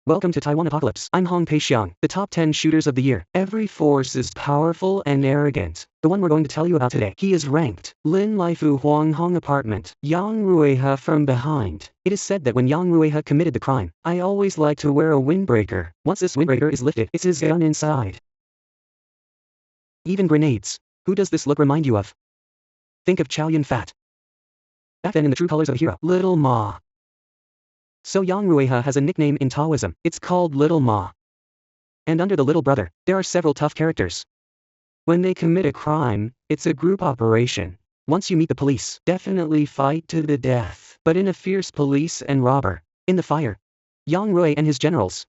Welcome to Taiwan Apocalypse. I'm Pei-Xiang, the top 10 shooters of the year. Every force is powerful and arrogant. The one we're going to tell you about today. He is ranked. Lin Laifu Huang Hong apartment. Yang Ruihe from behind. It is said that when Yang Ruihe committed the crime, I always like to wear a windbreaker. Once this windbreaker is lifted, it's his gun inside. Even grenades. Who does this look remind you of? Think of Chow Yun-fat. Back then in the true colors of a hero, Little Ma. So Yang Ruihe has a nickname in Taoism, it's called Little Ma. And under the little brother, there are several tough characters. When they commit a crime, it's a group operation. Once you meet the police, definitely fight to the death. But in a fierce police and robber, in the fire, Yang Ruihe and his generals,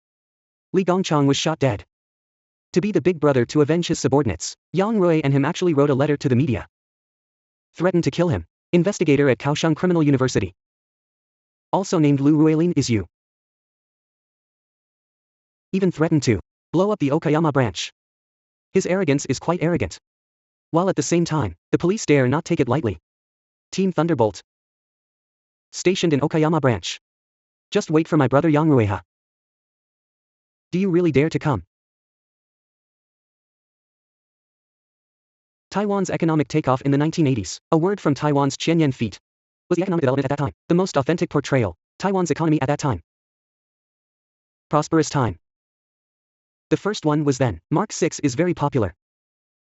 Li Gongchang was shot dead. To be the big brother to avenge his subordinates, Yang Ruihe and him actually wrote a letter to the media. Threatened to kill him. Investigator at Kaohsiung Criminal University. Also named Lu Ruilin is you. Even threatened to blow up the Okayama branch. His arrogance is quite arrogant. While at the same time, the police dare not take it lightly. Team Thunderbolt. Stationed in Okayama branch. Just wait for my brother Yang Ruihe. Do you really dare to come? Taiwan's economic takeoff in the 1980s, a word from Taiwan's Qianyan feat, was the economic development at that time, the most authentic portrayal, Taiwan's economy at that time. Prosperous time. The first one was then. Mark 6 is very popular.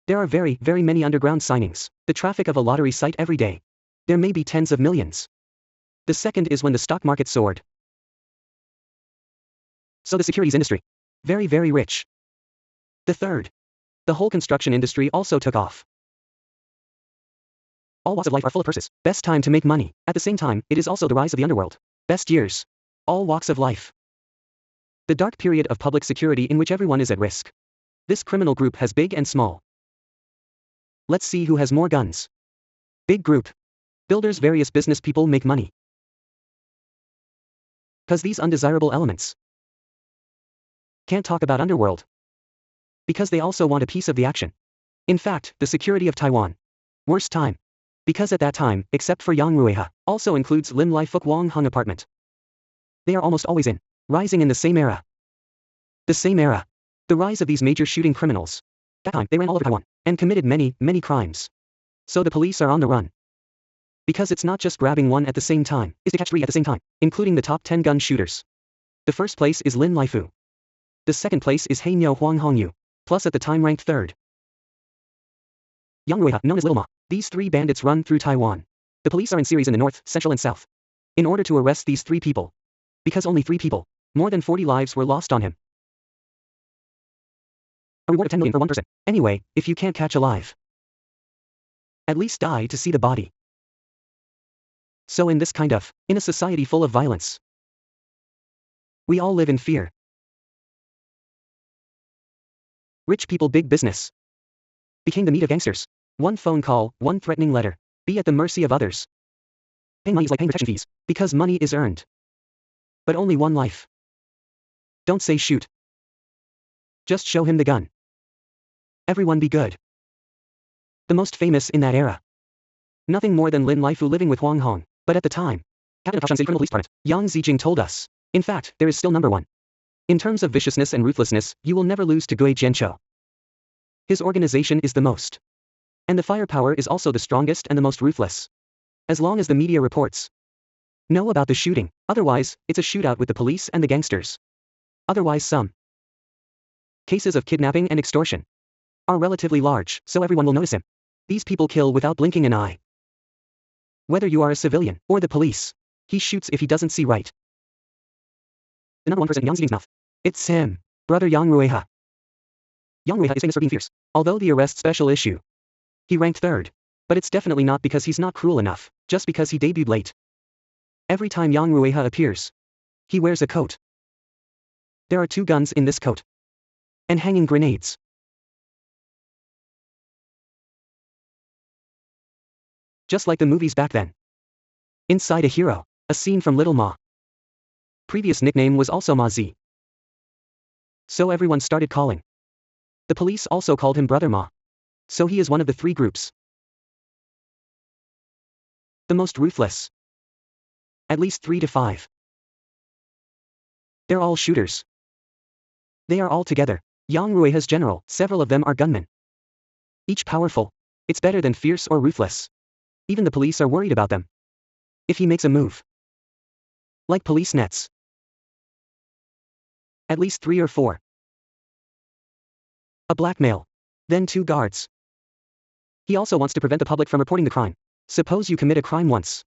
There are very many underground signings, the traffic of a lottery site every day. There may be tens of millions. The second is when the stock market soared. So the securities industry. Very rich. The third. The whole construction industry also took off. All walks of life are full of purses. Best time to make money. At the same time, it is also the rise of the underworld. Best years. All walks of life. The dark period of public security in which everyone is at risk. This criminal group has big and small. Let's see who has more guns. Big group. Builders, various business people make money. Cause these undesirable elements. Can't talk about underworld. Because they also want a piece of the action. In fact, the security of Taiwan. Worst time. Because at that time, except for Yang Ruihe, also includes Lin Laifu Huang Hong apartment. They are almost always rising in the same era. The same era. The rise of these major shooting criminals. That time, they ran all over Taiwan, and committed many crimes. So the police are on the run. Because it's not just grabbing one at the same time, it's to catch 3 at the same time, including the top 10 gun shooters. The first place is Lin Laifu. The second place is Hongyu Huang Hongyu, plus at the time ranked third. Yang Ruihe, known as Little Ma. These 3 bandits run through Taiwan. The police are in series in the north, central and south. In order to arrest these 3 people. Because only 3 people. More than 40 lives were lost on him. A reward of 10 million for 1 person. Anyway, if you can't catch alive, at least die to see the body. So in a society full of violence, we all live in fear. Rich people, big business, became the meat of gangsters. One phone call, one threatening letter. Be at the mercy of others. Paying money is like paying protection fees. Because money is earned. But only one life. Don't say shoot. Just show him the gun. Everyone be good. The most famous in that era. Nothing more than Lin Laifu living with Huang Hong. But at the time, Captain of Kaohsiung City Criminal Police Department, Yang Zijing told us. In fact, there is still number 1. In terms of viciousness and ruthlessness, you will never lose to Gui Jianqiu. His organization is the most. And the firepower is also the strongest and the most ruthless. As long as the media reports. Know about the shooting, otherwise, it's a shootout with the police and the gangsters. Otherwise some cases of kidnapping and extortion are relatively large, so everyone will notice him. These people kill without blinking an eye. Whether you are a civilian or the police, he shoots if he doesn't see right. The number 1 person in Yang Zijing's mouth. It's him, brother Yang Ruihe. Yang Ruihe is famous for being fierce. Although the arrest special issue, he ranked 3rd. But it's definitely not because he's not cruel enough, just because he debuted late. Every time Yang Ruihe appears, he wears a coat. There are 2 guns in this coat. And hanging grenades. Just like the movies back then. Inside a hero, a scene from Little Ma. Previous nickname was also Ma Z. So everyone started calling. The police also called him Brother Ma. So he is one of the 3 groups. The most ruthless. At least 3 to 5. They're all shooters. They are all together. Yang Ruihe's general, several of them are gunmen. Each powerful. It's better than fierce or ruthless. Even the police are worried about them. If he makes a move. Like police nets. At least 3 or 4. A blackmail. Then 2 guards. He also wants to prevent the public from reporting the crime. Suppose you commit a crime once.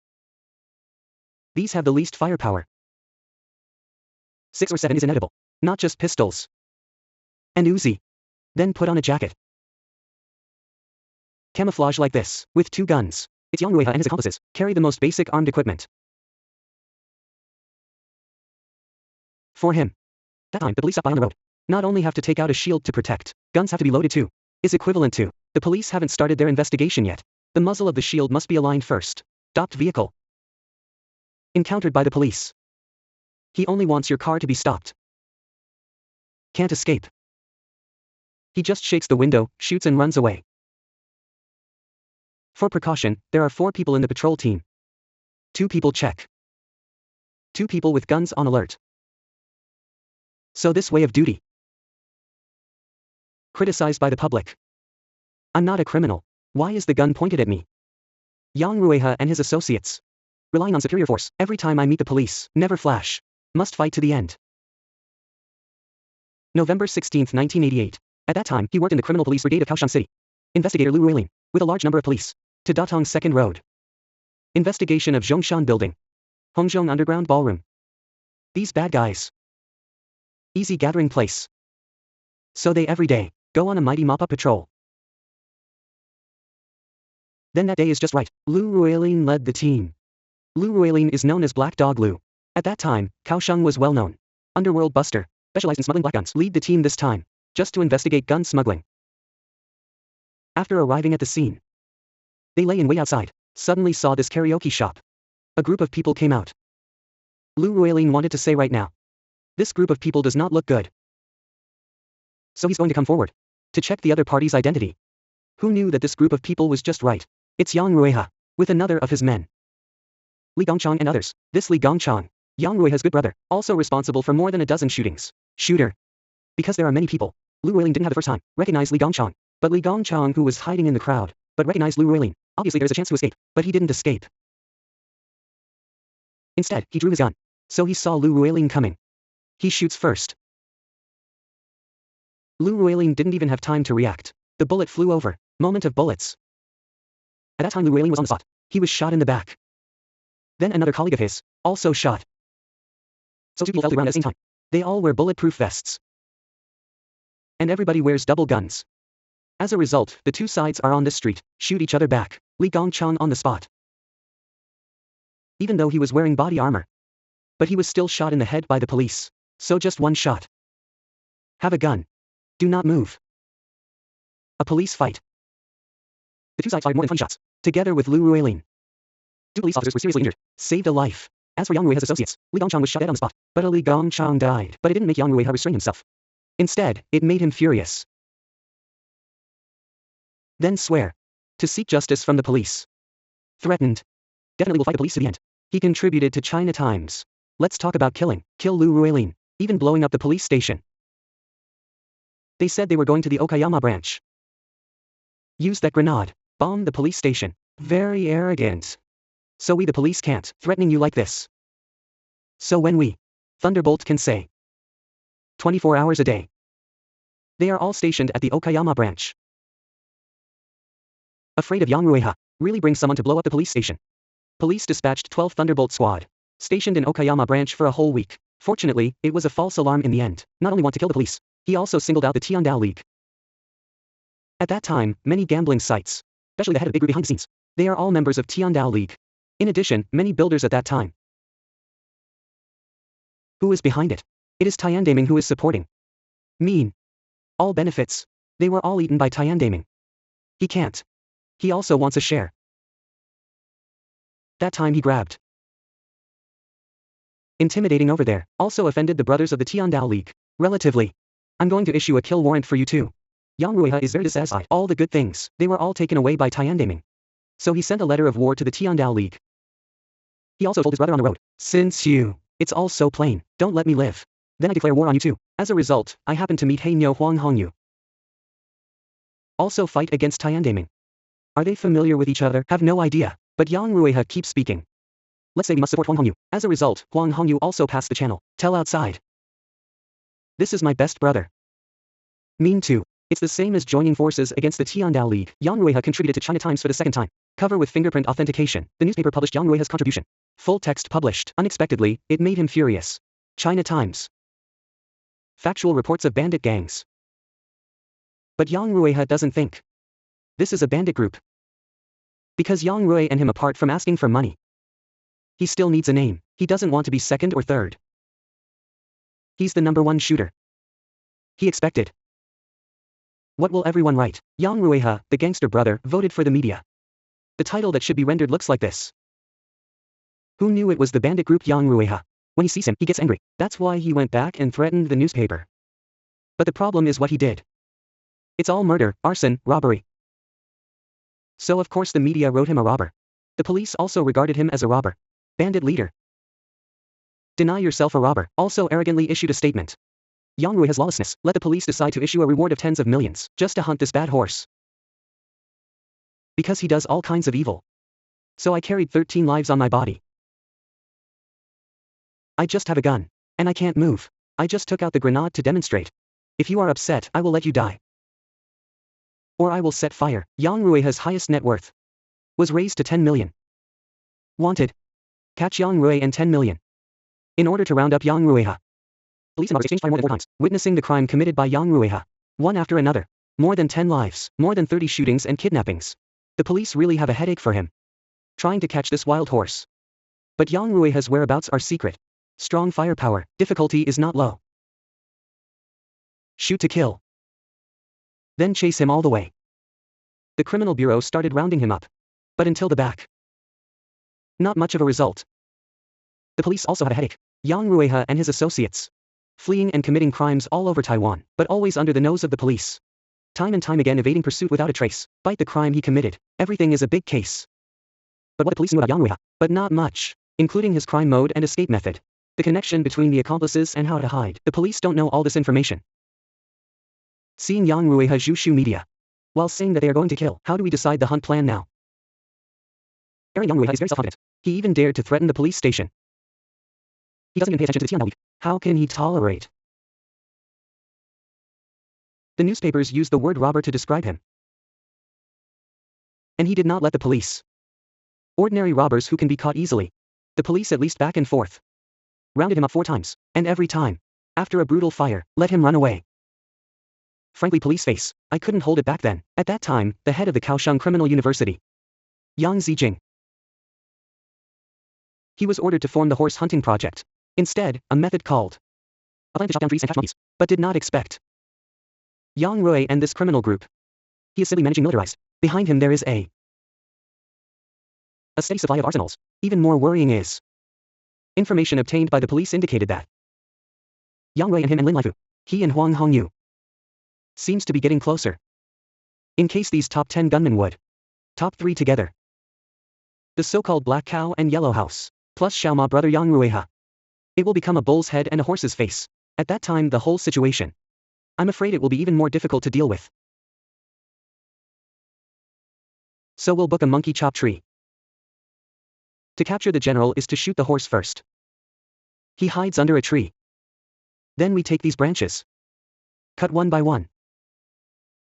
These have the least firepower. 6 or 7 is inedible. Not just pistols. And Uzi. Then put on a jacket. Camouflage like this, with 2 guns. It's Yang Ruihe and his accomplices, carry the most basic armed equipment. For him. That time, the police stop by on the road. Not only have to take out a shield to protect, guns have to be loaded too. Is equivalent to, the police haven't started their investigation yet. The muzzle of the shield must be aligned first. Stopped vehicle. Encountered by the police. He only wants your car to be stopped. Can't escape. He just shakes the window, shoots and runs away. For precaution, there are 4 people in the patrol team. 2 people check. 2 people with guns on alert. So this way of duty. Criticized by the public. I'm not a criminal. Why is the gun pointed at me? Yang Ruihe and his associates. Relying on superior force, every time I meet the police, never flash. Must fight to the end. November 16, 1988. At that time, he worked in the criminal police brigade of Kaohsiung City. Investigator Lu Ruilin, with a large number of police. To Datong 2nd Road. Investigation of Gongchang building. Hongyu underground ballroom. These bad guys. Easy gathering place. So they every day, go on a mighty mop-up patrol. Then that day is just right. Lu Ruilin led the team. Lu Ruilin is known as Black Dog Lu. At that time, Kaohsiung was well known. Underworld buster, specialized in smuggling black guns. Lead the team this time, just to investigate gun smuggling. After arriving at the scene, they lay in wait outside, suddenly saw this karaoke shop. A group of people came out. Lu Ruilin wanted to say right now. This group of people does not look good. So he's going to come forward. To check the other party's identity. Who knew that this group of people was just right? It's Yang Ruihe. With another of his men. Li Gongchang and others. This Li Gongchang, Yang Ruihe's good brother, also responsible for more than a dozen shootings. Shooter. Because there are many people, Lu Ruilin didn't have the first time recognize Li Gongchang. But Li Gongchang who was hiding in the crowd, but recognized Lu Ruilin. Obviously there's a chance to escape, but he didn't escape. Instead, he drew his gun. So he saw Lu Ruilin coming. He shoots first. Lu Ruilin didn't even have time to react. The bullet flew over. Moment of bullets. At that time Lu Ruilin was on the spot. He was shot in the back. Then another colleague of his, also shot. So 2 people fell to the ground at the same time. They all wear bulletproof vests. And everybody wears double guns. As a result, the 2 sides are on the street, shoot each other back. Li Gongchang on the spot. Even though he was wearing body armor. But he was still shot in the head by the police. So just 1 shot. Have a gun. Do not move. A police fight. The 2 sides fired more than 20 shots, together with Lu Ruilin. 2 police officers were seriously injured. Saved a life. As for Yang Ruihe's associates, Li Gongchang was shot dead on the spot. But Li Gongchang died. But it didn't make Yang Ruihe restrain himself. Instead, it made him furious. Then swear. To seek justice from the police. Threatened. Definitely will fight the police to the end. He contributed to China Times. Let's talk about killing. Kill Lu Ruilin. Even blowing up the police station. They said they were going to the Okayama branch. Use that grenade. Bomb the police station. Very arrogant. So we the police can't, threatening you like this. So when we, Thunderbolt can say. 24 hours a day. They are all stationed at the Okayama branch. Afraid of Yang Ruihe, really bring someone to blow up the police station. Police dispatched 12 Thunderbolt squad. Stationed in Okayama branch for a whole week. Fortunately, it was a false alarm in the end. Not only want to kill the police, he also singled out the Tiandao League. At that time, many gambling sites, especially the head of Big Group behind the scenes, they are all members of Tiandao League. In addition, many builders at that time. Who is behind it? It is Tiandaming who is supporting. Mean. All benefits. They were all eaten by Tiandaming. He can't. He also wants a share. That time he grabbed. Intimidating over there, also offended the brothers of the Tiandao League. Relatively. I'm going to issue a kill warrant for you too. Yang Ruihe is very dissatisfied. All the good things, they were all taken away by Tiandaming. So he sent a letter of war to the Tiandao League. He also told his brother on the road, since you, it's all so plain, don't let me live. Then I declare war on you too. As a result, I happened to meet Huang Hongyu. Also fight against Tiandaming. Are they familiar with each other? Have no idea. But Yang Ruihe keeps speaking. Let's say we must support Huang Hongyu. As a result, Huang Hongyu also passed the channel. Tell outside. This is my best brother. Mean too. It's the same as joining forces against the Tiandao League. Yang Ruihe contributed to China Times for the second time. Cover with fingerprint authentication. The newspaper published Yang Ruihe's contribution. Full text published. Unexpectedly, it made him furious. China Times. Factual reports of bandit gangs. But Yang Ruihe doesn't think. This is a bandit group. Because Yang Ruihe and him apart from asking for money. He still needs a name. He doesn't want to be second or third. He's the #1 shooter. He expected. What will everyone write? Yang Ruihe, the gangster brother, voted for the media. The title that should be rendered looks like this. Who knew it was the bandit group Yang Ruihe? When he sees him, he gets angry. That's why he went back and threatened the newspaper. But the problem is what he did. It's all murder, arson, robbery. So of course the media wrote him a robber. The police also regarded him as a robber. Bandit leader. Deny yourself a robber. Also arrogantly issued a statement. Yang Ruihe's lawlessness. Let the police decide to issue a reward of tens of millions, just to hunt this bad horse. Because he does all kinds of evil. So I carried 13 lives on my body. I just have a gun. And I can't move. I just took out the grenade to demonstrate. If you are upset, I will let you die. Or I will set fire. Yang Ruihe's highest net worth was raised to 10 million. Wanted. Catch Yang Ruihe and 10 million. In order to round up Yang Ruihe. Police and robbers exchanged fire more than 4 times, witnessing the crime committed by Yang Ruihe. One after another. More than 10 lives, more than 30 shootings and kidnappings. The police really have a headache for him. Trying to catch this wild horse. But Yang Ruihe's whereabouts are secret. Strong firepower, difficulty is not low. Shoot to kill. Then chase him all the way. The criminal bureau started rounding him up. But until the back. Not much of a result. The police also had a headache. Yang Ruihe and his associates. Fleeing and committing crimes all over Taiwan, but always under the nose of the police. Time and time again evading pursuit without a trace, despite the crime he committed. Everything is a big case. But what the police knew about Yang Ruihe? But not much, including his crime mode and escape method. The connection between the accomplices and how to hide. The police don't know all this information. Seeing Yang Ruihe Jushu media. While saying that they are going to kill, how do we decide the hunt plan now? Yang Ruihe is very self-confident. He even dared to threaten the police station. He doesn't even pay attention to the Tiandao League. How can he tolerate? The newspapers used the word robber to describe him. And he did not let the police. Ordinary robbers who can be caught easily. The police at least back and forth. Rounded him up 4 times, and every time, after a brutal fire, let him run away. Frankly, police face, I couldn't hold it back then. At that time, the head of the Kaohsiung Criminal University, Yang Zijing. He was ordered to form the horse hunting project. Instead, a method called a plan to chop down trees and catch monkeys, but did not expect Yang Ruihe and this criminal group. He is simply managing militarized. Behind him there is a steady supply of arsenals. Even more worrying is information obtained by the police indicated that Yang Ruihe and him and Laifu, he and Huang Hongyu, seems to be getting closer. In case these top 10 gunmen would top 3 together. The so-called Black Cow and Yellow House, plus Xiaoma brother Yang Ruihe. It will become a bull's head and a horse's face. At that time the whole situation. I'm afraid it will be even more difficult to deal with. So we'll book a monkey chop tree. To capture the general is to shoot the horse first. He hides under a tree. Then we take these branches. Cut one by one.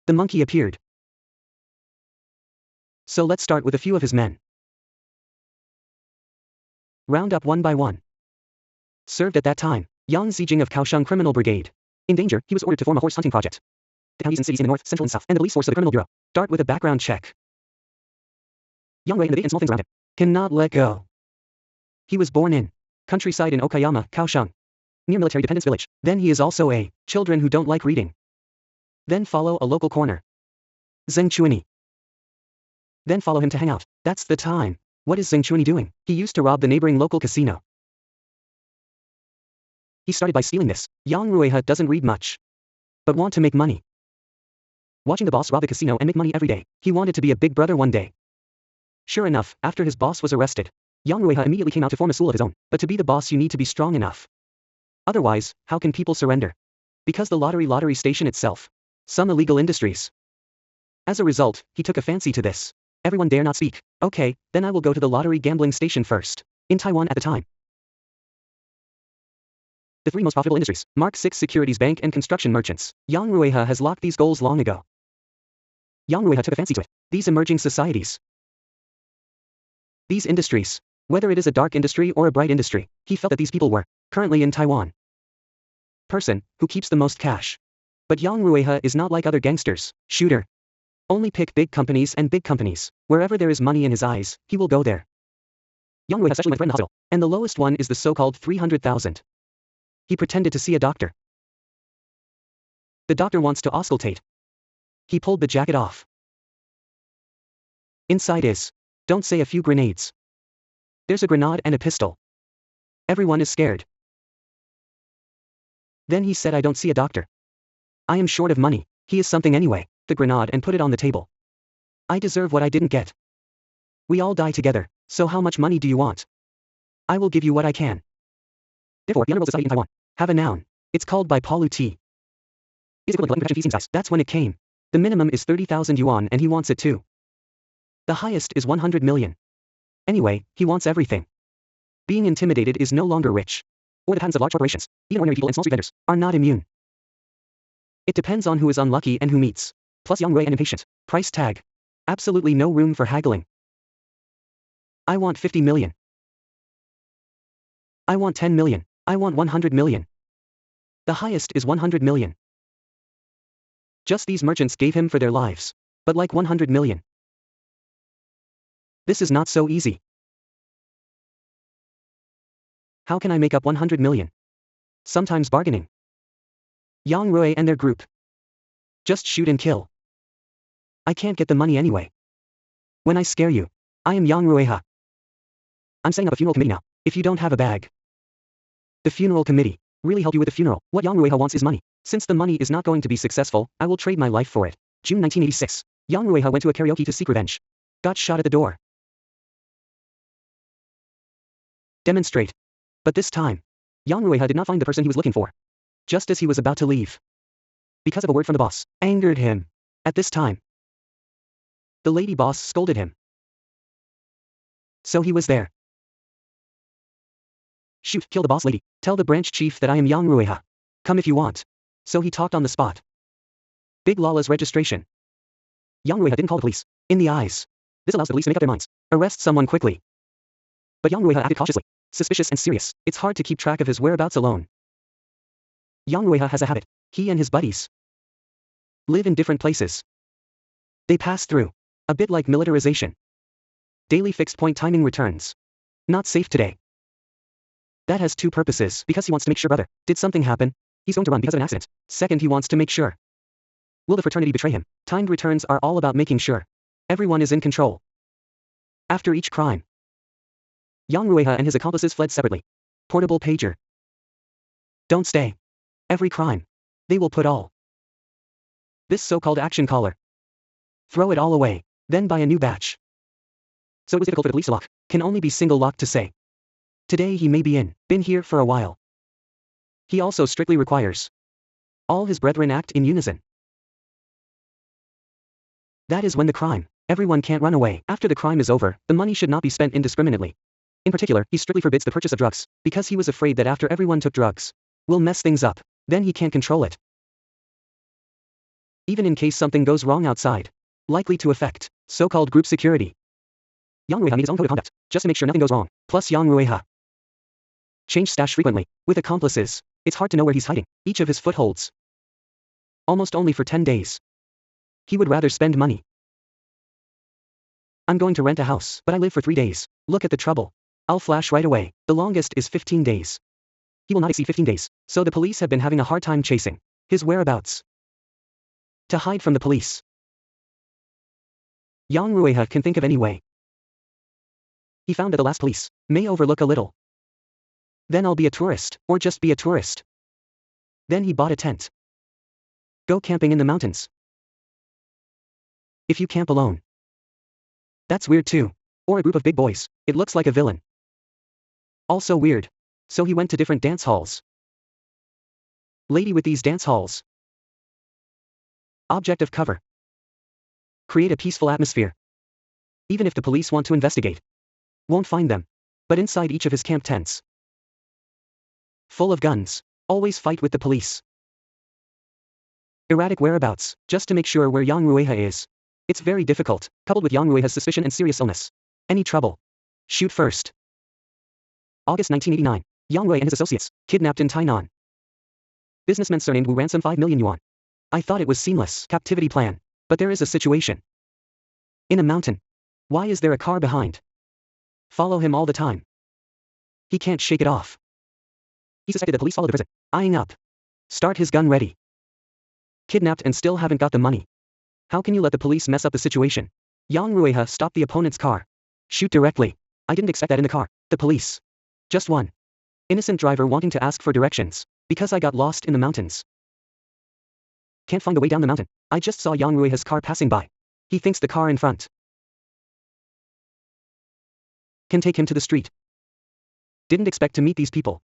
The monkey appeared. So let's start with a few of his men. Round up one by one. Served at that time, Yang Zijing of Kaohsiung Criminal Brigade. In danger, he was ordered to form a horse hunting project. The counties and cities in the north, central and south, and the police force of the criminal bureau. Start with a background check. Yang Ruihe and the big and small things around him. Cannot let go. He was born in countryside in Okayama, Kaohsiung. Near military dependence village. Then he is also a children who don't like reading. Then follow a local corner. Zheng Chuani. Then follow him to hang out. That's the time. What is Zheng Chuani doing? He used to rob the neighboring local casino. He started by stealing this. Yang Ruihe doesn't read much, but want to make money. Watching the boss rob the casino and make money every day, he wanted to be a big brother one day. Sure enough, after his boss was arrested, Yang Ruihe immediately came out to form a school of his own. But to be the boss you need to be strong enough. Otherwise, how can people surrender? Because the lottery station itself. Some illegal industries. As a result, he took a fancy to this. Everyone dare not speak. Okay, then I will go to the lottery gambling station first. In Taiwan at the time. The 3 most profitable industries. Mark 6 securities bank and construction merchants. Yang Ruihe has locked these goals long ago. Yang Ruihe took a fancy to it. These emerging societies. These industries. Whether it is a dark industry or a bright industry, he felt that these people were, currently in Taiwan. Person, who keeps the most cash. But Yang Ruihe is not like other gangsters, shooter. Only pick big companies and big companies. Wherever there is money in his eyes, he will go there. Yang Ruihe especially went to the hospital, and the lowest one is the so-called 300,000. He pretended to see a doctor. The doctor wants to auscultate. He pulled the jacket off. Inside is, don't say a few grenades. There's a grenade and a pistol. Everyone is scared. Then he said, I don't see a doctor. I am short of money. He is something anyway. The grenade and put it on the table. I deserve what I didn't get. We all die together, so how much money do you want? I will give you what I can. Therefore, the underworld society in Taiwan. Have a noun. It's called by Paulu T. Is equivalent to collecting fees. That's when it came. The minimum is 30,000 yuan and he wants it too. The highest is 100 million. Anyway, he wants everything. Being intimidated is no longer rich. Or the patents of large corporations, even ordinary people and small street vendors, are not immune. It depends on who is unlucky and who meets. Plus Yang Ruihe and impatient. Price tag. Absolutely no room for haggling. I want 50 million. I want 10 million. I want 100 million. The highest is 100 million. Just these merchants gave him for their lives. But like 100 million. This is not so easy. How can I make up 100 million? Sometimes bargaining. Yang Ruihe and their group. Just shoot and kill. I can't get the money anyway. When I scare you, I am Yang Ruihe. I'm setting up a funeral committee now, if you don't have a bag. The funeral committee. Really help you with the funeral. What Yang Ruihe wants is money. Since the money is not going to be successful, I will trade my life for it. June 1986. Yang Ruihe went to a karaoke to seek revenge. Got shot at the door. Demonstrate. But this time, Yang Ruihe did not find the person he was looking for. Just as he was about to leave. Because of a word from the boss, angered him. At this time, the lady boss scolded him. So he was there. Shoot, kill the boss lady. Tell the branch chief that I am Yang Ruihe. Come if you want. So he talked on the spot. Big Lala's registration. Yang Ruihe didn't call the police. In the eyes. This allows the police to make up their minds. Arrest someone quickly. But Yang Ruihe acted cautiously. Suspicious and serious. It's hard to keep track of his whereabouts alone. Yang Ruihe has a habit. He and his buddies live in different places. They pass through. A bit like militarization. Daily fixed point timing returns. Not safe today. That has 2 purposes. Because he wants to make sure brother, did something happen? He's going to run because of an accident. Second, he wants to make sure. Will the fraternity betray him? Timed returns are all about making sure. Everyone is in control. After each crime, Yang Ruihe and his accomplices fled separately. Portable pager. Don't stay. Every crime. They will put all. This so-called action caller. Throw it all away. Then buy a new batch. So it was difficult for the police to lock. Can only be single lock to say. Today he may be been here for a while. He also strictly requires. All his brethren act in unison. That is when the crime. Everyone can't run away. After the crime is over, the money should not be spent indiscriminately. In particular, he strictly forbids the purchase of drugs, because he was afraid that after everyone took drugs, will mess things up. Then he can't control it. Even in case something goes wrong outside. Likely to affect so-called group security. Yang Ruihe made his own code of conduct, just to make sure nothing goes wrong. Plus Yang Ruihe change stash frequently. With accomplices, it's hard to know where he's hiding. Each of his footholds. Almost only for 10 days. He would rather spend money. I'm going to rent a house, but I live for 3 days. Look at the trouble. I'll flash right away. The longest is 15 days. He will not exceed 15 days. So the police have been having a hard time chasing his whereabouts. To hide from the police. Yang Ruihe can think of any way. He found that the last police may overlook a little. Then I'll be a tourist, or just be a tourist. Then he bought a tent. Go camping in the mountains. If you camp alone. That's weird too. Or a group of big boys. It looks like a villain. Also weird. So he went to different dance halls. Lady with these dance halls. Object of cover. Create a peaceful atmosphere. Even if the police want to investigate, won't find them. But inside each of his camp tents, full of guns, always fight with the police. Erratic whereabouts, just to make sure where Yang Ruihe is. It's very difficult, coupled with Yang Ruihe's suspicion and serious illness. Any trouble, shoot first. August 1989. Yang Ruihe and his associates, kidnapped in Tainan. Businessman surnamed Wu ransom 5 million yuan. I thought it was seamless captivity plan, but there is a situation. In a mountain. Why is there a car behind? Follow him all the time. He can't shake it off. He suspected that police followed the prison. Eyeing up. Start his gun ready. Kidnapped and still haven't got the money. How can you let the police mess up the situation? Yang Ruihe stopped the opponent's car. Shoot directly. I didn't expect that in the car. The police. Just one. Innocent driver wanting to ask for directions. Because I got lost in the mountains. Can't find the way down the mountain. I just saw Yang Ruihe's car passing by. He thinks the car in front can take him to the street. Didn't expect to meet these people.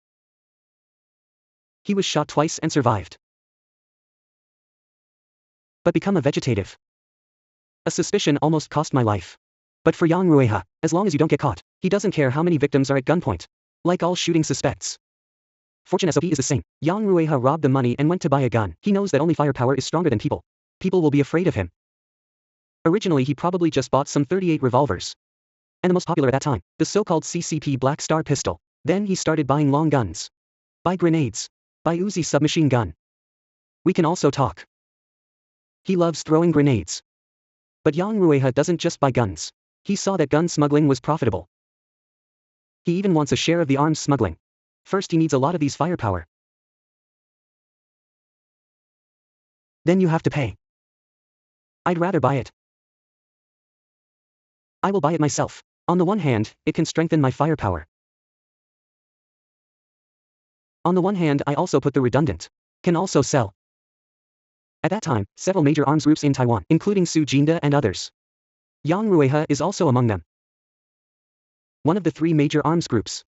He was shot twice and survived. But become a vegetative. A suspicion almost cost my life. But for Yang Ruihe, as long as you don't get caught, he doesn't care how many victims are at gunpoint. Like all shooting suspects. Fortune SOP is the same. Yang Ruihe robbed the money and went to buy a gun. He knows that only firepower is stronger than people. People will be afraid of him. Originally he probably just bought some 38 revolvers. And the most popular at that time, the so-called CCP Black Star pistol. Then he started buying long guns. Buy grenades. Buy Uzi submachine gun. We can also talk. He loves throwing grenades. But Yang Ruihe doesn't just buy guns. He saw that gun smuggling was profitable. He even wants a share of the arms smuggling. First he needs a lot of these firepower. Then you have to pay. I'd rather buy it. I will buy it myself. On the one hand, it can strengthen my firepower. On the one hand I also put the redundant. Can also sell. At that time, several major arms groups in Taiwan, including Su Jinda and others. Yang Ruihe is also among them. One of the 3 major arms groups.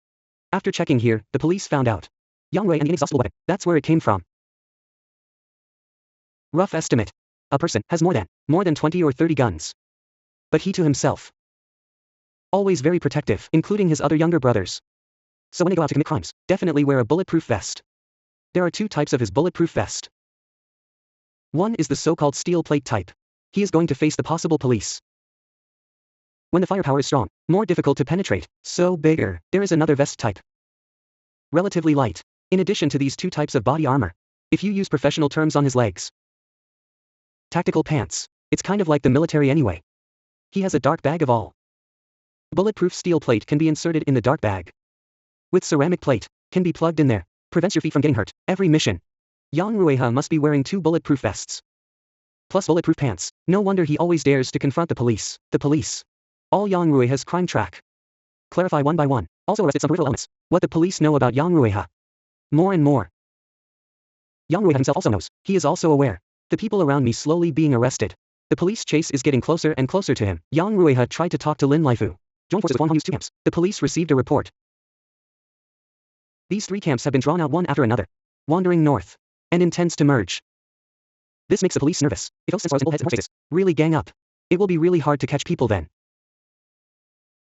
After checking here, the police found out. Yang Ruihe and the inexhaustible weapon, that's where it came from. Rough estimate. A person has more than 20 or 30 guns. But he to himself. Always very protective, including his other younger brothers. So when they go out to commit crimes, definitely wear a bulletproof vest. There are 2 types of his bulletproof vest. One is the so-called steel plate type. He is going to face the possible police. When the firepower is strong, more difficult to penetrate, so bigger. There is another vest type. Relatively light. In addition to these 2 types of body armor. If you use professional terms on his legs. Tactical pants. It's kind of like the military anyway. He has a dark bag of all. Bulletproof steel plate can be inserted in the dark bag. With ceramic plate, can be plugged in there. Prevents your feet from getting hurt. Every mission. Yang Ruihe must be wearing 2 bulletproof vests. Plus bulletproof pants. No wonder he always dares to confront the police. The police. All Yang Ruihe's crime track. Clarify one by one. Also arrested some peripheral elements. What the police know about Yang Ruihe. More and more. Yang Ruihe himself also knows. He is also aware. The people around me slowly being arrested. The police chase is getting closer and closer to him. Yang Ruihe tried to talk to Laifu. Joined forces with Huang Hongyu's 2 camps. The police received a report. These 3 camps have been drawn out one after another. Wandering north. And intends to merge. This makes the police nervous. If hosts and spoils and bullheads and horses really gang up, it will be really hard to catch people then.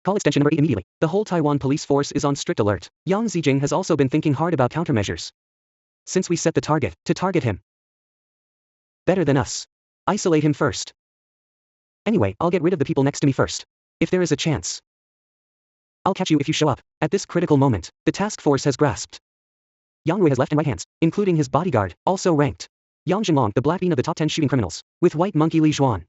Call extension number 8 immediately. The whole Taiwan police force is on strict alert. Yang Zijing has also been thinking hard about countermeasures. Since we set the target, to target him. Better than us. Isolate him first. Anyway, I'll get rid of the people next to me first. If there is a chance. I'll catch you if you show up. At this critical moment, the task force has grasped. Yang Ruihe has left and right hands, including his bodyguard, also ranked. Yang Jinglong, the black bean of the top 10 shooting criminals, with white monkey Li Zhuan.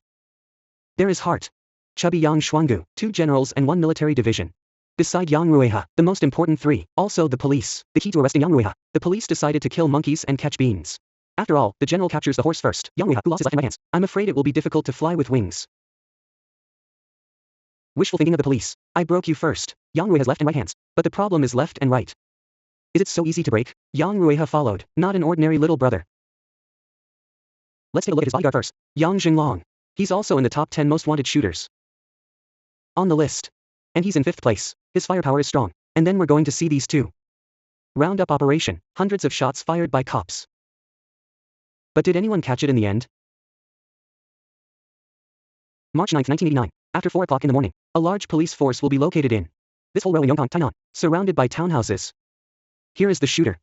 There is heart. Chubby Yang Shuanggu, 2 generals and 1 military division. Beside Yang Ruihe, the most important 3, also the police. The key to arresting Yang Ruihe. The police decided to kill monkeys and catch beans. After all, the general captures the horse first. Yang Ruihe, who lost his life in my hands. I'm afraid it will be difficult to fly with wings. Wishful thinking of the police. I broke you first. Yang Ruihe has left and right hands. But the problem is left and right. Is it so easy to break? Yang Ruihe followed, not an ordinary little brother. Let's take a look at his bodyguard first. Yang Jinglong. He's also in the top 10 most wanted shooters. On the list. And he's in 5th place. His firepower is strong. And then we're going to see these 2. Roundup operation. Hundreds of shots fired by cops. But did anyone catch it in the end? March 9, 1989. After 4 o'clock in the morning, a large police force will be located in this whole row in Yongkang, Tainan, surrounded by townhouses. Here is the shooter.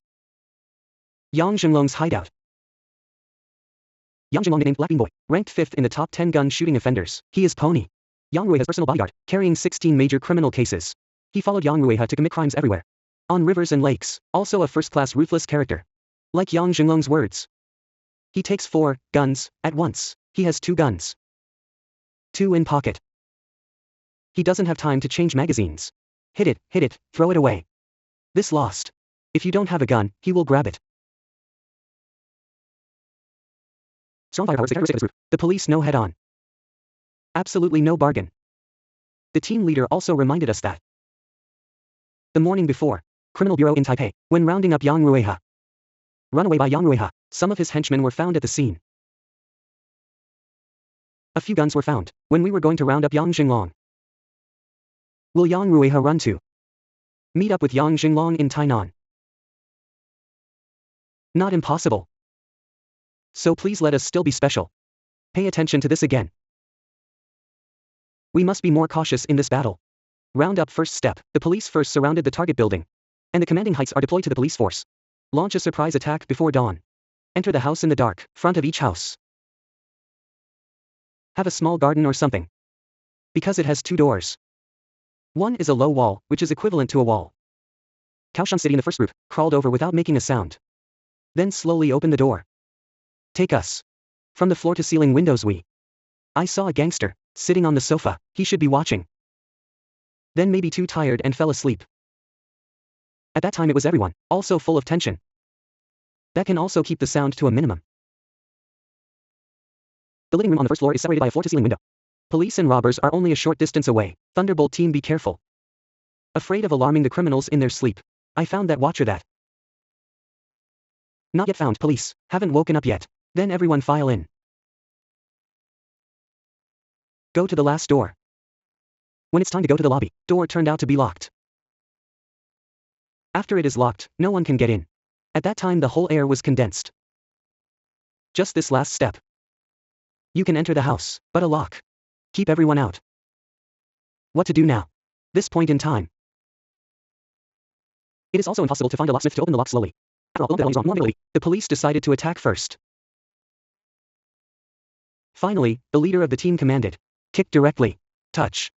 Yang Zhenglong's hideout. Yang Zhenglong, named Black Bean Boy, ranked 5th in the top 10 gun shooting offenders. He is Pony. Yang Ruihe's personal bodyguard, carrying 16 major criminal cases. He followed Yang Ruihe to commit crimes everywhere. On rivers and lakes, also a first-class ruthless character. Like Yang Zhenglong's words. He takes 4 guns at once. He has 2 guns. 2 in pocket. He doesn't have time to change magazines. Hit it, throw it away. This lost. If you don't have a gun, he will grab it. Strong firepower is the characteristic of this group. The police know head-on. Absolutely no bargain. The team leader also reminded us that the morning before, Criminal Bureau in Taipei, when rounding up Yang Ruihe. Run away by Yang Ruihe, some of his henchmen were found at the scene. A few guns were found, when we were going to round up Yang Zhenglong. Will Yang Ruihe run to meet up with Yang Zhenglong in Tainan? Not impossible. So please let us still be special. Pay attention to this again. We must be more cautious in this battle. Round up first step, the police first surrounded the target building. And the commanding heights are deployed to the police force. Launch a surprise attack before dawn. Enter the house in the dark, front of each house. Have a small garden or something. Because it has 2 doors. One is a low wall, which is equivalent to a wall. Kaohsiung sitting in the first group, crawled over without making a sound. Then slowly opened the door. Take us. From the floor to ceiling windows I saw a gangster, sitting on the sofa, he should be watching. Then maybe too tired and fell asleep. At that time it was everyone, also full of tension. That can also keep the sound to a minimum. The living room on the first floor is separated by a floor-to-ceiling window. Police and robbers are only a short distance away. Thunderbolt Team, be careful. Afraid of alarming the criminals in their sleep. I found that watcher that. Not yet found. Police, haven't woken up yet. Then everyone file in. Go to the last door. When it's time to go to the lobby, door turned out to be locked. After it is locked, no one can get in. At that time the whole air was condensed. Just this last step. You can enter the house, but a lock. Keep everyone out. What to do now? This point in time. It is also impossible to find a locksmith to open the lock slowly. After all, the police decided to attack first. Finally, the leader of the team commanded. Kick directly. Touch.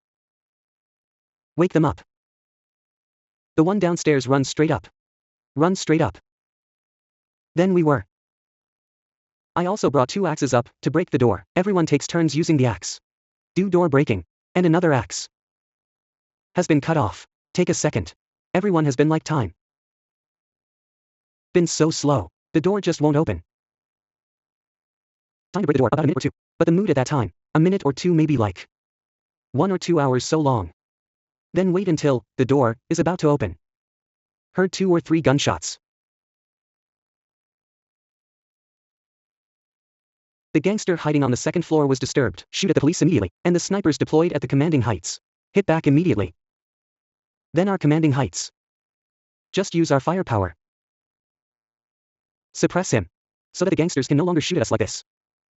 Wake them up. The one downstairs runs straight up. Run straight up. Then we were. I also brought 2 axes up, to break the door. Everyone takes turns using the axe. Do door breaking. And another axe. Has been cut off. Take a second. Everyone has been like time. Been so slow. The door just won't open. Time to break the door, about a minute or 2. But the mood at that time, a minute or 2, maybe like 1 or 2 hours, so long. Then wait until the door is about to open. Heard 2 or 3 gunshots. The gangster hiding on the 2nd floor was disturbed. Shoot at the police immediately, and the snipers deployed at the commanding heights. Hit back immediately. Then our commanding heights. Just use our firepower. Suppress him. So that the gangsters can no longer shoot at us like this.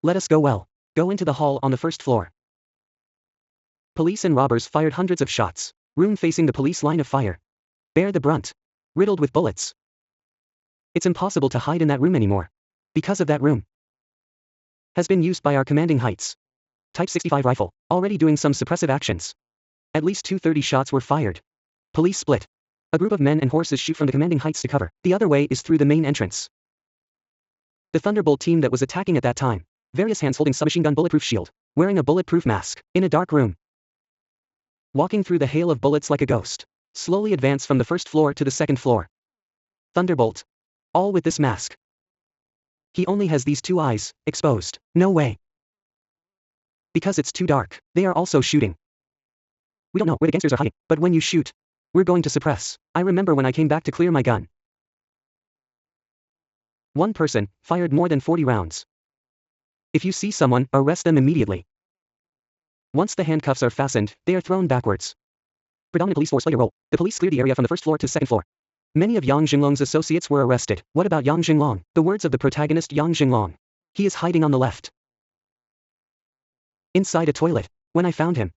Let us go well. Go into the hall on the 1st floor. Police and robbers fired hundreds of shots. Room facing the police line of fire. Bear the brunt. Riddled with bullets. It's impossible to hide in that room anymore. Because of that room. Has been used by our commanding heights. Type 65 rifle, already doing some suppressive actions. At least 230 shots were fired. Police split. A group of men and horses shoot from the commanding heights to cover. The other way is through the main entrance. The Thunderbolt team that was attacking at that time. Various hands holding submachine gun bulletproof shield. Wearing a bulletproof mask. In a dark room. Walking through the hail of bullets like a ghost. Slowly advance from the 1st floor to the 2nd floor. Thunderbolt. All with this mask. He only has these 2 eyes, exposed. No way. Because it's too dark, they are also shooting. We don't know where the gangsters are hiding, but when you shoot, we're going to suppress. I remember when I came back to clear my gun. One person fired more than 40 rounds. If you see someone, arrest them immediately. Once the handcuffs are fastened, they are thrown backwards. Predominant police force play a role. The police cleared the area from the 1st floor to 2nd floor. Many of Yang Zhenglong's associates were arrested. What about Yang Zhenglong? The words of the protagonist Yang Zhenglong. He is hiding on the left. Inside a toilet, when I found him.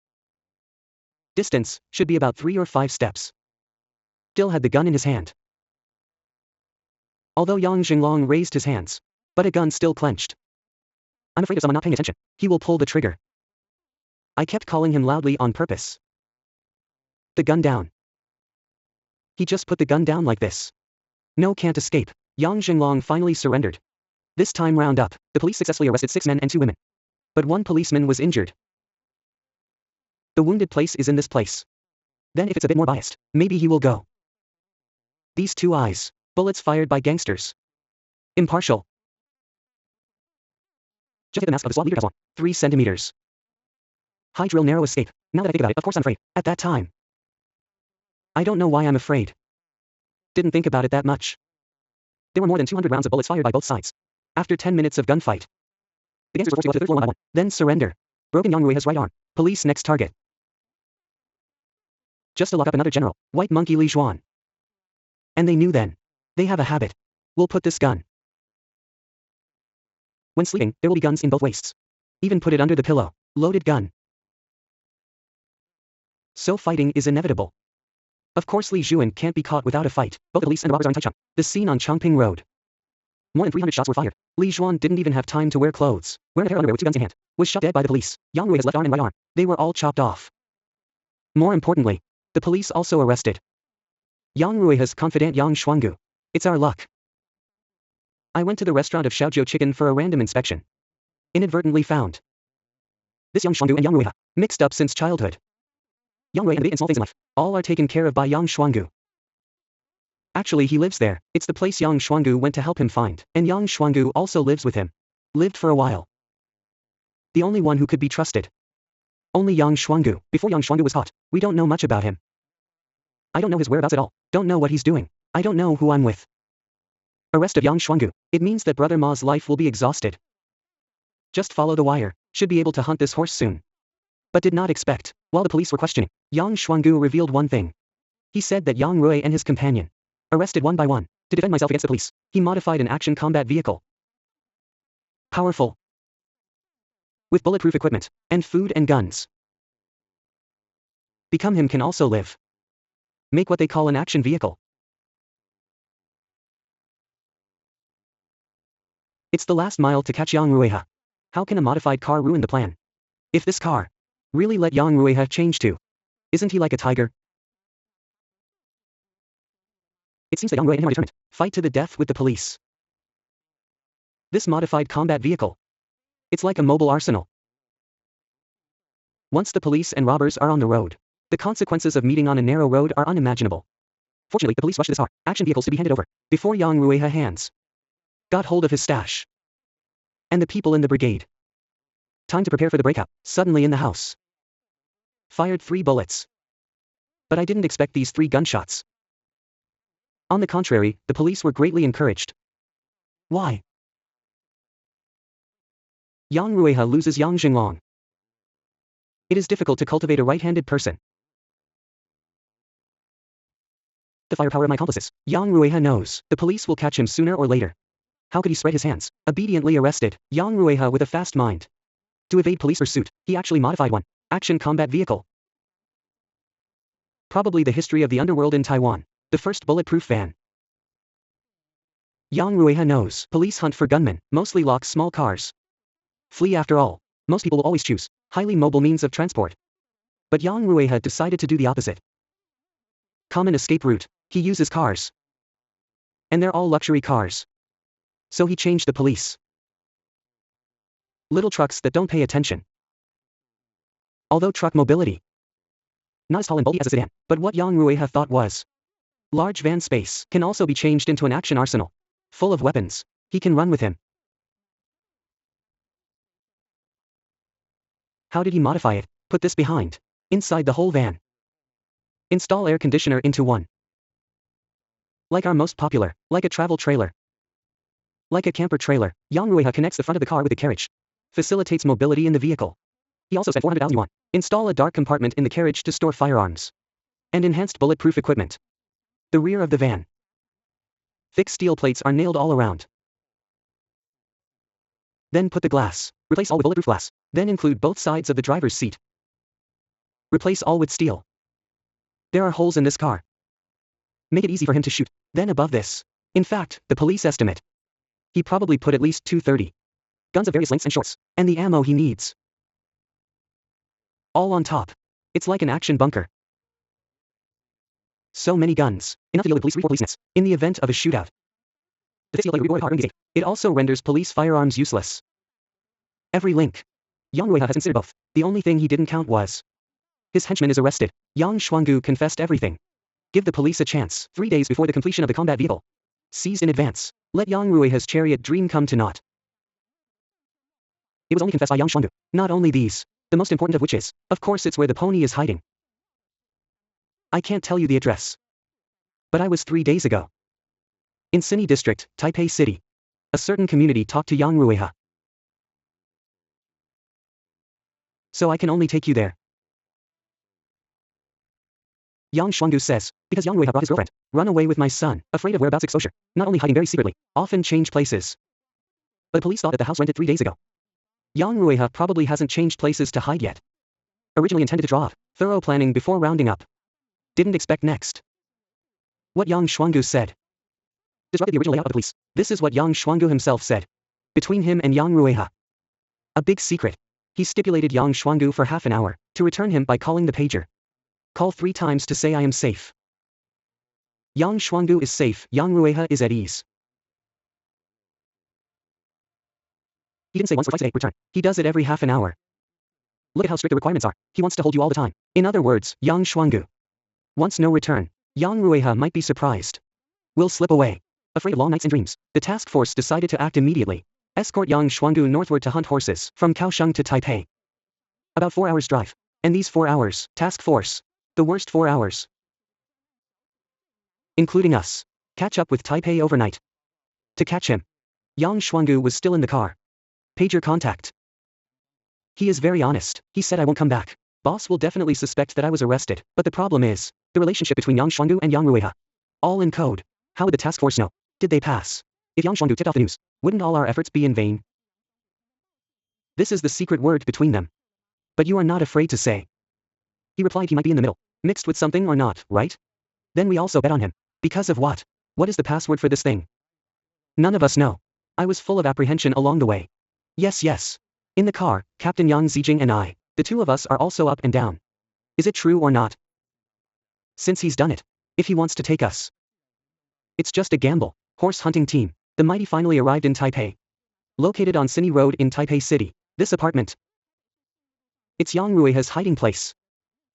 Distance should be about 3 or 5 steps. Still had the gun in his hand. Although Yang Jinglong raised his hands, but a gun still clenched. I'm afraid of someone not paying attention. He will pull the trigger. I kept calling him loudly on purpose. The gun down. He just put the gun down like this. No, can't escape. Yang Jinglong finally surrendered. This time round up, the police successfully arrested 6 men and 2 women. But 1 policeman was injured. The wounded place is in this place. Then if it's a bit more biased, maybe he will go. These 2 eyes. Bullets fired by gangsters. Impartial. Just hit the mask of the SWAT leader has 3 centimeters. High drill, narrow escape. Now that I think about it, of course I'm afraid. At that time. I don't know why I'm afraid. Didn't think about it that much. There were more than 200 rounds of bullets fired by both sides. After 10 minutes of gunfight, the gangsters were forced to go to the 3rd floor one by one. Then surrender. Broken Yang Ruihe's right arm. Police next target. Just to lock up another general. White monkey Li Xuan. And they knew then. They have a habit. We'll put this gun. When sleeping, there will be guns in both waists. Even put it under the pillow. Loaded gun. So fighting is inevitable. Of course Li Xuan can't be caught without a fight. Both the police and the robbers are in Taichung. The scene on Chongping Road. More than 300 shots were fired. Li Xuan didn't even have time to wear clothes. Wearing a pair of underwear with 2 guns in hand. Was shot dead by the police. Yang Ruihe's left arm and right arm. They were all chopped off. More importantly, the police also arrested Yang Ruihe's confidant Yang Shuanggu. It's our luck. I went to the restaurant of Xiaojiu Chicken for a random inspection. Inadvertently found this Yang Shuanggu and Yang Ruihe, mixed up since childhood. Yang Ruihe and the big and small things in life, all are taken care of by Yang Shuanggu. Actually he lives there. It's the place Yang Shuanggu went to help him find. And Yang Shuanggu also lives with him. Lived for a while. The only one who could be trusted. Only Yang Shuanggu. Before Yang Shuanggu was caught, we don't know much about him. I don't know his whereabouts at all. Don't know what he's doing. I don't know who I'm with. Arrest of Yang Shuanggu. It means that Brother Ma's life will be exhausted. Just follow the wire. Should be able to hunt this horse soon. But did not expect. While the police were questioning, Yang Shuanggu revealed one thing. He said that Yang Ruihe and his companion, arrested one by one, to defend myself against the police, he modified an action combat vehicle. Powerful. With bulletproof equipment, and food and guns. Become him can also live. Make what they call an action vehicle. It's the last mile to catch Yang Ruihe. How can a modified car ruin the plan? If this car really let Yang Ruihe change too, isn't he like a tiger? It seems that Yang Ruihe and him are determined. Fight to the death with the police. This modified combat vehicle. It's like a mobile arsenal. Once the police and robbers are on the road, the consequences of meeting on a narrow road are unimaginable. Fortunately, the police rushed this car. Action vehicles to be handed over before Yang Ruihe hands got hold of his stash. And the people in the brigade. Time to prepare for the breakout. Suddenly in the house. Fired 3 bullets. But I didn't expect these 3 gunshots. On the contrary, the police were greatly encouraged. Why? Yang Ruihe loses Yang Jinglong. It is difficult to cultivate a right-handed person. The firepower of my accomplices. Yang Ruihe knows the police will catch him sooner or later. How could he spread his hands? Obediently arrested Yang Ruihe with a fast mind. To evade police pursuit, he actually modified one action combat vehicle. Probably the history of the underworld in Taiwan. The first bulletproof van. Yang Ruihe knows police hunt for gunmen, mostly lock small cars. Flee after all. Most people will always choose highly mobile means of transport. But Yang Ruihe decided to do the opposite. Common escape route. He uses cars. And they're all luxury cars. So he changed the police. Little trucks that don't pay attention. Although truck mobility. Not as tall and bulky as a sedan, but what Yang Ruihe thought was. Large van space can also be changed into an action arsenal. Full of weapons. He can run with him. How did he modify it? Put this behind. Inside the whole van. Install air conditioner into one. Like our most popular. Like a travel trailer. Like a camper trailer, Yang Ruihe connects the front of the car with the carriage. Facilitates mobility in the vehicle. He also spent 400,000 yuan. Install a dark compartment in the carriage to store firearms. And enhanced bulletproof equipment. The rear of the van. Thick steel plates are nailed all around. Then put the glass. Replace all with bulletproof glass. Then include both sides of the driver's seat. Replace all with steel. There are holes in this car. Make it easy for him to shoot. Then above this. In fact, the police estimate. He probably put at least 230 guns of various lengths and shorts, and the ammo he needs. All on top. It's like an action bunker. So many guns. Enough to deal with police report policeness. In the event of a shootout. It also renders police firearms useless. Every link. Yang Ruihe has considered both. The only thing he didn't count was his henchman is arrested. Yang Xuangu confessed everything. Give the police a chance. 3 days before the completion of the combat vehicle. Seized in advance. Let Yang Ruihe's chariot dream come to naught. It was only confessed by Yang Xuangu. Not only these. The most important of which is, of course it's where the pony is hiding. I can't tell you the address. But I was 3 days ago. In Sini District, Taipei City. A certain community talked to Yang Ruihe. So I can only take you there. Yang Xuangu says, because Yang Ruihe brought his girlfriend. Run away with my son, afraid of whereabouts exposure. Not only hiding very secretly, often change places. But the police thought that the house rented 3 days ago. Yang Ruihe probably hasn't changed places to hide yet. Originally intended to draw up. Thorough planning before rounding up. Didn't expect next. What Yang Xuangu said. Disrupted the original layout of the police. This is what Yang Xuangu himself said. Between him and Yang Ruihe. A big secret. He stipulated Yang Xuangu for half an hour, to return him by calling the pager. Call 3 times to say I am safe. Yang Xuangu is safe, Yang Ruihe is at ease. He didn't say once or twice a day, return. He does it every half an hour. Look at how strict the requirements are. He wants to hold you all the time. In other words, Yang Xuangu wants no return. Yang Ruihe might be surprised. Will slip away. Afraid of long nights and dreams, the task force decided to act immediately. Escort Yang Xuangu northward to hunt horses, from Kaohsiung to Taipei. About 4 hours drive. And these 4 hours, task force. The worst 4 hours. Including us. Catch up with Taipei overnight. To catch him. Yang Xuangu was still in the car. Pager contact. He is very honest. He said I won't come back. Boss will definitely suspect that I was arrested, but the problem is, the relationship between Yang Xuangu and Yang Ruihe. All in code. How would the task force know? Did they pass? If Yang Xuangu tipped off the news, wouldn't all our efforts be in vain? This is the secret word between them. But you are not afraid to say. He replied he might be in the middle, mixed with something or not, right? Then we also bet on him. Because of what? What is the password for this thing? None of us know. I was full of apprehension along the way. Yes. In the car, Captain Yang Zijing and I, the two of us are also up and down. Is it true or not? Since he's done it. If he wants to take us. It's just a gamble. Horse hunting team. The mighty finally arrived in Taipei. Located on Sini Road in Taipei City. This apartment. It's Yang Ruihe's hiding place.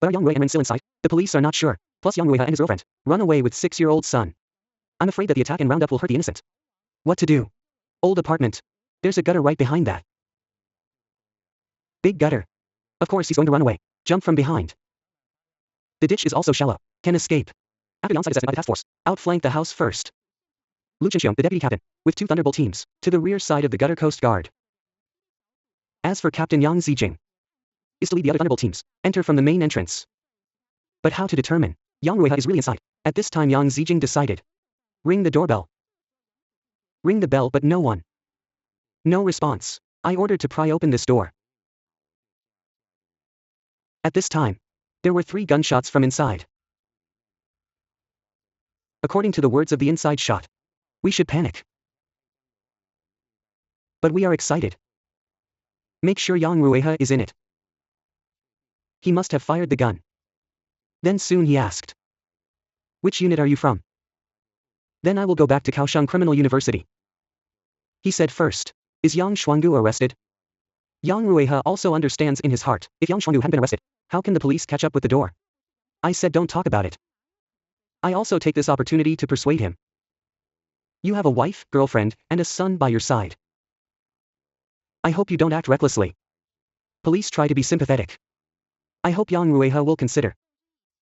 But are Yang Ruihe and Ren still inside? The police are not sure. Plus Yang Ruihe and his girlfriend. Run away with 6-year-old son. I'm afraid that the attack and roundup will hurt the innocent. What to do? Old apartment. There's a gutter right behind that. Big gutter. Of course he's going to run away. Jump from behind. The ditch is also shallow. Can escape. After the onside assessment by the task force. Outflank the house first. Lu Ruilin, the deputy captain, with 2 Thunderbolt teams, to the rear side of the gutter coast guard. As for Captain Yang Zijing, is to lead the other Thunderbolt teams, enter from the main entrance. But how to determine? Yang Ruihe is really inside. At this time Yang Zijing decided. Ring the doorbell. Ring the bell but no one. No response. I ordered to pry open this door. At this time, there were 3 gunshots from inside. According to the words of the inside shot, we should panic. But we are excited. Make sure Yang Ruihe is in it. He must have fired the gun. Then soon he asked. Which unit are you from? Then I will go back to Kaohsiung Criminal University. He said first. Is Yang Xuangu arrested? Yang Ruihe also understands in his heart, if Yang Xuangu hadn't been arrested, how can the police catch up with the door? I said don't talk about it. I also take this opportunity to persuade him. You have a wife, girlfriend, and a son by your side. I hope you don't act recklessly. Police try to be sympathetic. I hope Yang Ruihe will consider.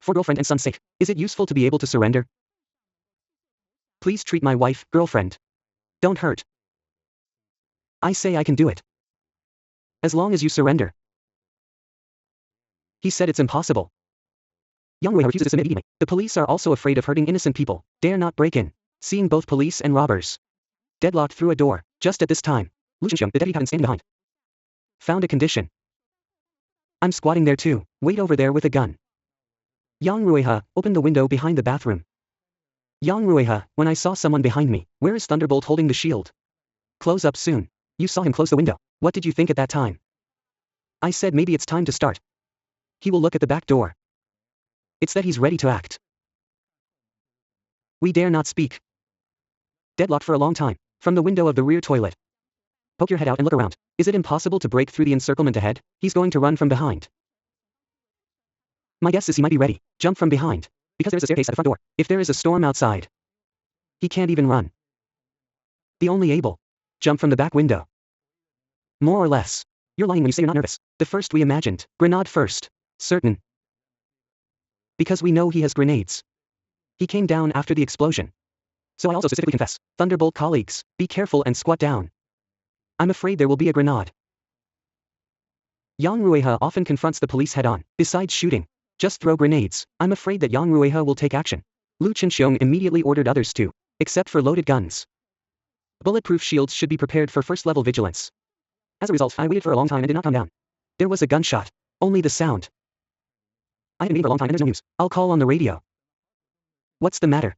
For girlfriend and son's sake, is it useful to be able to surrender? Please treat my wife, girlfriend. Don't hurt. I say I can do it. As long as you surrender. He said it's impossible. Yang Ruihe refuses to submit immediately. The police are also afraid of hurting innocent people, dare not break in. Seeing both police and robbers deadlocked through a door, just at this time, Lu Xiang, the deputy captain standing behind. Found a condition. I'm squatting there too, wait over there with a gun. Yang Ruihe, open the window behind the bathroom. Yang Ruihe, when I saw someone behind me, where is Thunderbolt holding the shield? Close up soon. You saw him close the window. What did you think at that time? I said maybe it's time to start. He will look at the back door. It's that he's ready to act. We dare not speak. Deadlocked for a long time. From the window of the rear toilet. Poke your head out and look around. Is it impossible to break through the encirclement ahead? He's going to run from behind. My guess is he might be ready. Jump from behind. Because there's a staircase at the front door. If there is a storm outside. He can't even run. The only able. Jump from the back window. More or less. You're lying when you say you're not nervous. The first we imagined. Grenade first. Certain. Because we know he has grenades. He came down after the explosion. So I also specifically confess. Thunderbolt colleagues, be careful and squat down. I'm afraid there will be a grenade. Yang Ruihe often confronts the police head-on. Besides shooting. Just throw grenades. I'm afraid that Yang Ruihe will take action. Lu Xiong immediately ordered others to. Except for loaded guns. Bulletproof shields should be prepared for first-level vigilance. As a result, I waited for a long time and did not calm down. There was a gunshot. Only the sound. I have been waiting for a long time and there's no news. I'll call on the radio. What's the matter?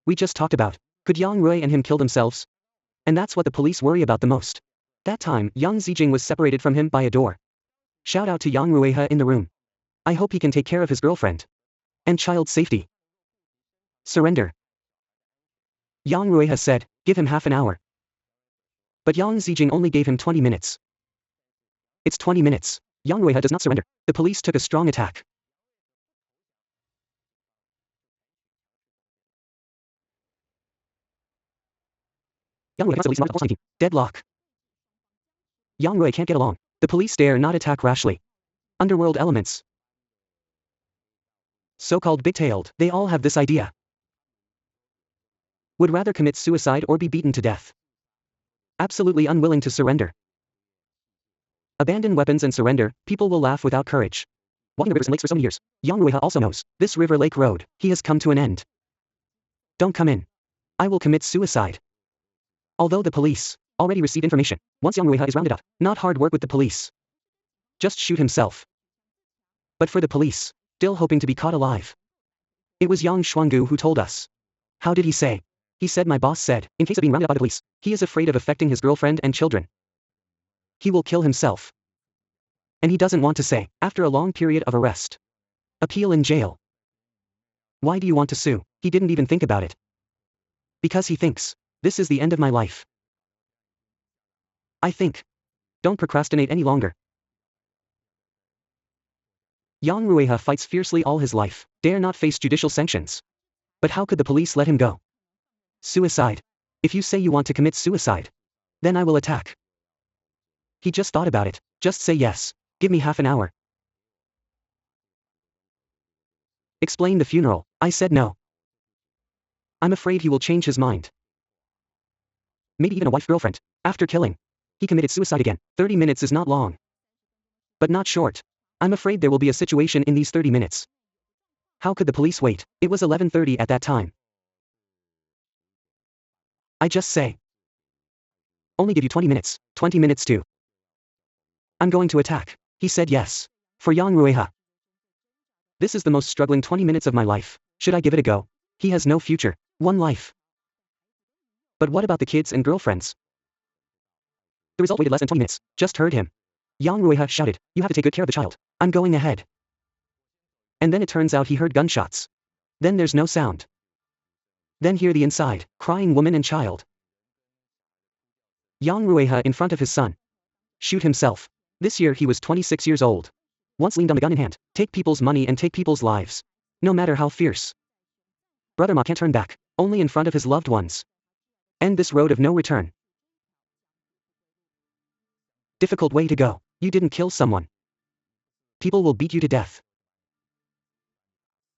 We just talked about. Could Yang Ruihe and him kill themselves? And that's what the police worry about the most. That time, Yang Zijing was separated from him by a door. Shout out to Yang Ruihe in the room. I hope he can take care of his girlfriend. And child safety. Surrender. Yang Ruihe said, give him half an hour. But Yang Zijing only gave him 20 minutes. It's 20 minutes. Yang Ruihe does not surrender. The police took a strong attack. Yang Ruihe must release the Police team. Deadlock. Yang Ruihe can't get along. The police dare not attack rashly. Underworld elements. So-called big-tailed, they all have this idea. Would rather commit suicide or be beaten to death. Absolutely unwilling to surrender. Abandon weapons and surrender, people will laugh without courage. Walking the rivers and lakes for so many years, Yang Ruihe also knows, this river lake road, he has come to an end. Don't come in. I will commit suicide. Although the police already received information, once Yang Ruihe is rounded up, not hard work with the police. Just shoot himself. But for the police, still hoping to be caught alive. It was Yang Shuanggu who told us. How did he say? He said my boss said, in case of being rounded up by the police, he is afraid of affecting his girlfriend and children. He will kill himself. And he doesn't want to say, after a long period of arrest. Appeal in jail. Why do you want to sue? He didn't even think about it. Because he thinks, this is the end of my life. I think. Don't procrastinate any longer. Yang Ruihe fights fiercely all his life, dare not face judicial sanctions. But how could the police let him go? Suicide. If you say you want to commit suicide, then I will attack. He just thought about it. Just say yes. Give me half an hour. Explain the funeral. I said no. I'm afraid he will change his mind. Maybe even a wife-girlfriend. After killing. He committed suicide again. 30 minutes is not long. But not short. I'm afraid there will be a situation in these 30 minutes. How could the police wait? It was 11:30 at that time. I just say. Only give you 20 minutes. 20 minutes too. I'm going to attack. He said yes. For Yang Ruihe. This is the most struggling 20 minutes of my life. Should I give it a go? He has no future. One life. But what about the kids and girlfriends? The result waited less than 20 minutes. Just heard him. Yang Ruihe shouted, you have to take good care of the child. I'm going ahead. And then it turns out he heard gunshots. Then there's no sound. Then hear the inside, crying woman and child. Yang Ruihe in front of his son. Shoot himself. This year he was 26 years old. Once leaned on the gun in hand, take people's money and take people's lives. No matter how fierce. Brother Ma can't turn back, only in front of his loved ones. End this road of no return. Difficult way to go. You didn't kill someone. People will beat you to death.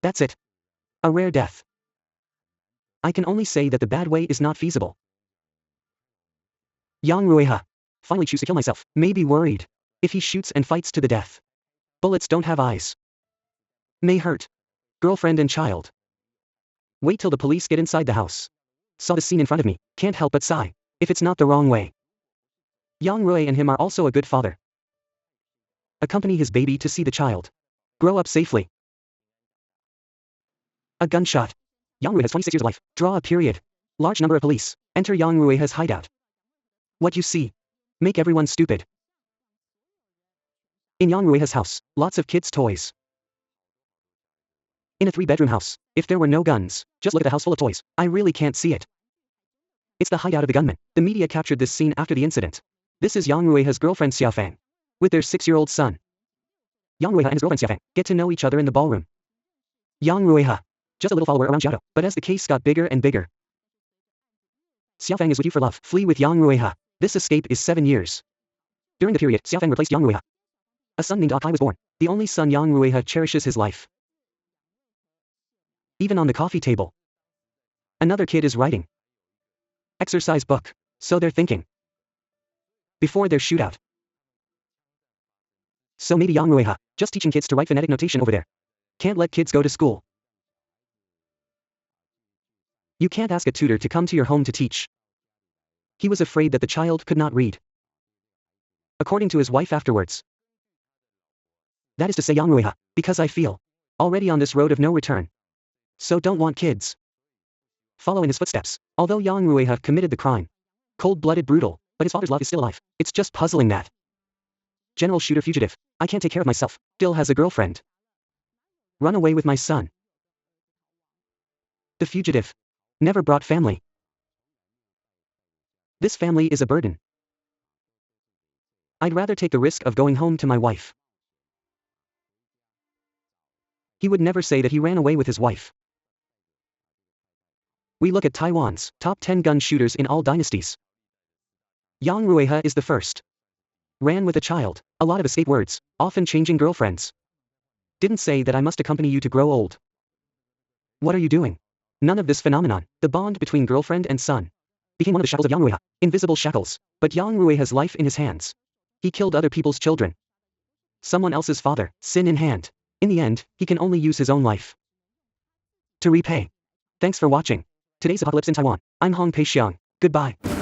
That's it. A rare death. I can only say that the bad way is not feasible. Yang Ruihe. Finally choose to kill myself. May be worried. If he shoots and fights to the death. Bullets don't have eyes. May hurt. Girlfriend and child. Wait till the police get inside the house. Saw the scene in front of me. Can't help but sigh. If it's not the wrong way. Yang Ruihe and him are also a good father. Accompany his baby to see the child grow up safely. A gunshot. Yang Ruihe has 26 years of life. Draw a period. Large number of police. Enter Yang Ruihe's hideout. What you see. Make everyone stupid. In Yang Ruihe's house, lots of kids' toys. In a 3-bedroom house, if there were no guns, just look at a house full of toys. I really can't see it. It's the hideout of the gunmen. The media captured this scene after the incident. This is Yang Ruihe's girlfriend Xiaofang. With their 6-year-old son. Yang Ruihe and his girlfriend Xiaofang get to know each other in the ballroom. Yang Ruihe. Just a little follower around Xiaodo, but as the case got bigger and bigger. Xiaofang is with you for love. Flee with Yang Ruihe. This escape is 7 years. During the period, Xiaofang replaced Yang Ruihe. A son named Akai was born. The only son Yang Ruihe cherishes his life. Even on the coffee table. Another kid is writing. Exercise book. So they're thinking. Before their shootout. So maybe Yang Ruihe, just teaching kids to write phonetic notation over there. Can't let kids go to school. You can't ask a tutor to come to your home to teach. He was afraid that the child could not read. According to his wife afterwards. That is to say Yang Ruihe, because I feel already on this road of no return. So don't want kids. Follow in his footsteps. Although Yang Ruihe committed the crime. Cold-blooded brutal, but his father's love is still alive. It's just puzzling that. General shooter fugitive. I can't take care of myself. Still has a girlfriend. Run away with my son. The fugitive. Never brought family. This family is a burden. I'd rather take the risk of going home to my wife. He would never say that he ran away with his wife. We look at Taiwan's top 10 gun shooters in all dynasties. Yang Ruihe is the first. Ran with a child, a lot of escape words, often changing girlfriends. Didn't say that I must accompany you to grow old. What are you doing? None of this phenomenon, the bond between girlfriend and son, became one of the shackles of Yang Ruihe, invisible shackles, but Yang Ruihe has life in his hands. He killed other people's children. Someone else's father, sin in hand. In the end, he can only use his own life to repay. Thanks for watching. Today's Apocalypse in Taiwan. I'm Pei-Xiang. Goodbye.